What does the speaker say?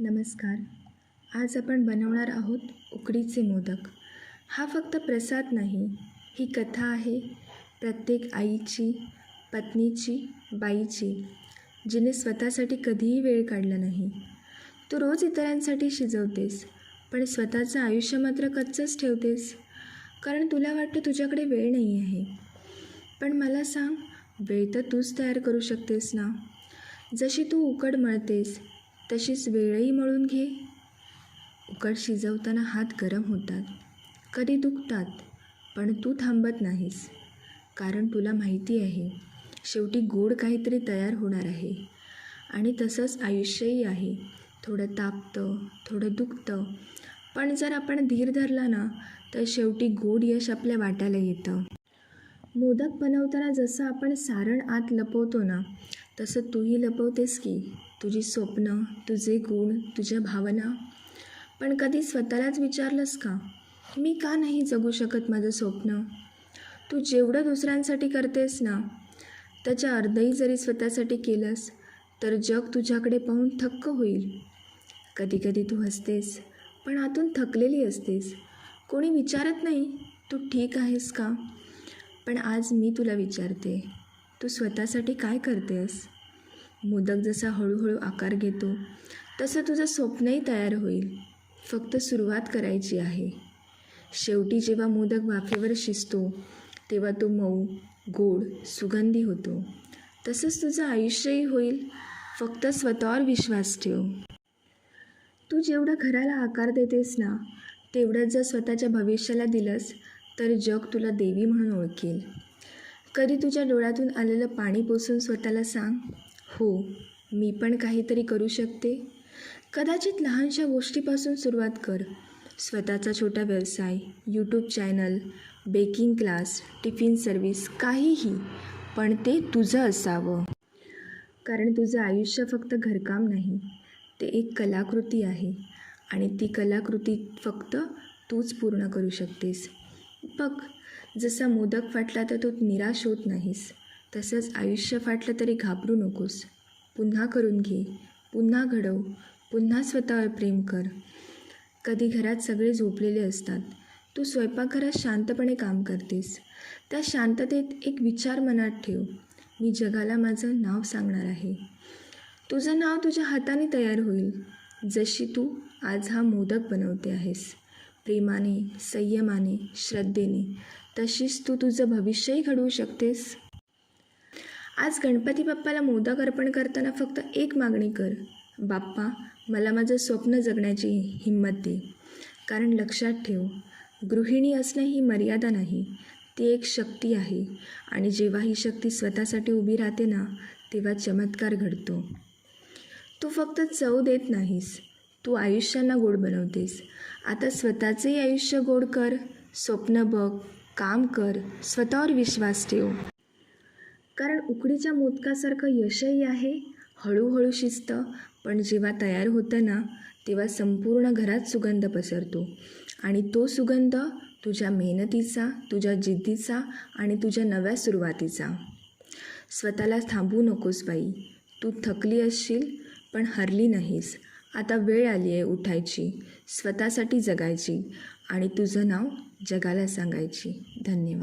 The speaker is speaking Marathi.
नमस्कार. आज आपण बनवणार आहोत उकडीचे मोदक. हा फक्त प्रसाद नाही, ही कथा आहे प्रत्येक आईची, पत्नीची, बाईची, जिने स्वतःसाठी कधीही वेळ काढला नाही. तू रोज इतरांसाठी शिजवतेस, पण स्वतःचं आयुष्य मात्र कच्चंच ठेवतेस, कारण तुला वाटतं तुझ्याकडे वेळ नाही आहे. पण मला सांग, वेळ तर तूच तयार करू शकतेस ना. जशी तू उकड मळतेस तशीच वेळही मळून घे. उकड शिजवताना हात गरम होतात, कधी दुखतात, पण तू थांबत नाहीस, कारण तुला माहिती आहे शेवटी गोड काहीतरी तयार होणार आहे. आणि तसंच आयुष्यही आहे. थोडं तापतं, थोडं दुखतं, पण जर आपण धीर धरला ना तर शेवटी गोड यश आपल्या वाट्याला येतं. मोदक बनवताना जसं आपण सारण आत लपवतो ना, तसं तूही लपवतेस की तुझी स्वप्न, तुझे गुण, तुझ्या भावना. पण कधी स्वतःलाच विचारलंस का, मी का नाही जगू शकत माझं स्वप्न? तू जेवढं दुसऱ्यांसाठी करतेस ना, त्याच्या अर्धही जरी स्वतःसाठी केलंस तर जग तुझ्याकडे पाहून थक्क होईल. कधी कधी तू हसतेस, पण आतून थकलेली असतेस. कोणी विचारत नाही तू ठीक आहेस का, पण आज मी तुला विचारते, तू स्वतःसाठी काय करतेस? मोदक जसा हळूहळू आकार घेतो तसं तुझं स्वप्नही तयार होईल. फक्त सुरुवात करायची आहे. शेवटी जेव्हा मोदक वाफेवर शिजतो तेव्हा तो मऊ, गोड, सुगंधी होतो. तसंच तुझं आयुष्यही होईल. फक्त स्वतःवर विश्वास ठेव. तू जेवढं घराला आकार देतेस ना, तेवढंच जर स्वतःच्या भविष्याला दिलंस तर जग तुला देवी म्हणून ओळखेल. कधी तुझ्या डोळ्यातून आलेलं पाणी पुसून स्वतःला सांग, हो, मी पण काहीतरी करू शकते. कदाचित लहानशा गोष्टीपासून सुरुवात कर. स्वतःचा छोटा व्यवसाय, YouTube channel, baking class, tiffin service, काहीही, पण ते तुझं असावं. कारण तुझं आयुष्य फक्त घरकाम नाही, ते एक कलाकृती आहे आणि ती कलाकृती फक्त तूच पूर्ण करू शकतेस. बघ, जसा मोदक फाटला तर तू निराश होत नाहीस, तसंच आयुष्य फाटलं तरी घाबरू नकोस. पुन्हा करून घे, पुन्हा घडव, पुन्हा स्वतःवर प्रेम कर. कधी घरात सगळे झोपलेले असतात, तू स्वयंपाकघरात शांतपणे काम करतेस. त्या शांततेत एक विचार मनात ठेव, मी जगाला माझं नाव सांगणार आहे. तुझं नाव तुझ्या हाताने तयार होईल. जशी तू आज हा मोदक बनवते आहेस, प्रेमाने, संयमाने, श्रद्धेने, तशीच तू तुझं भविष्यही घडवू शकतेस. आज गणपती बाप्पाला मोदक अर्पण करताना फक्त एक मागणी कर, बाप्पा, मला माझं स्वप्न जगण्याची हिंमत दे. कारण लक्षात ठेव, गृहिणी असणं ही मर्यादा नाही, ती एक शक्ती आहे. आणि जेव्हा ही शक्ती स्वतःसाठी उभी राहते ना, तेव्हा चमत्कार घडतो. तू फक्त चव देत नाहीस, तू आयुष्यांना गोड बनवतेस. आता स्वतःचंही आयुष्य गोड कर. स्वप्न बघ, काम कर, स्वतःवर विश्वास ठेव. कारण उकडीच्या मोदकासारखं यशही आहे. हळूहळू शिजतं, पण जेव्हा तयार होतं ना, तेव्हा संपूर्ण घरात सुगंध पसरतो. आणि तो सुगंध तुझ्या मेहनतीचा, तुझ्या जिद्दीचा आणि तुझ्या नव्या सुरुवातीचा. स्वतःला थांबवू नकोस बाई. तू थकली असशील, पण हरली नाहीस. आता वेळ आली आहे उठायची, स्वतःसाठी जगायची आणि तुझं नाव जगाला सांगायची. धन्यवाद.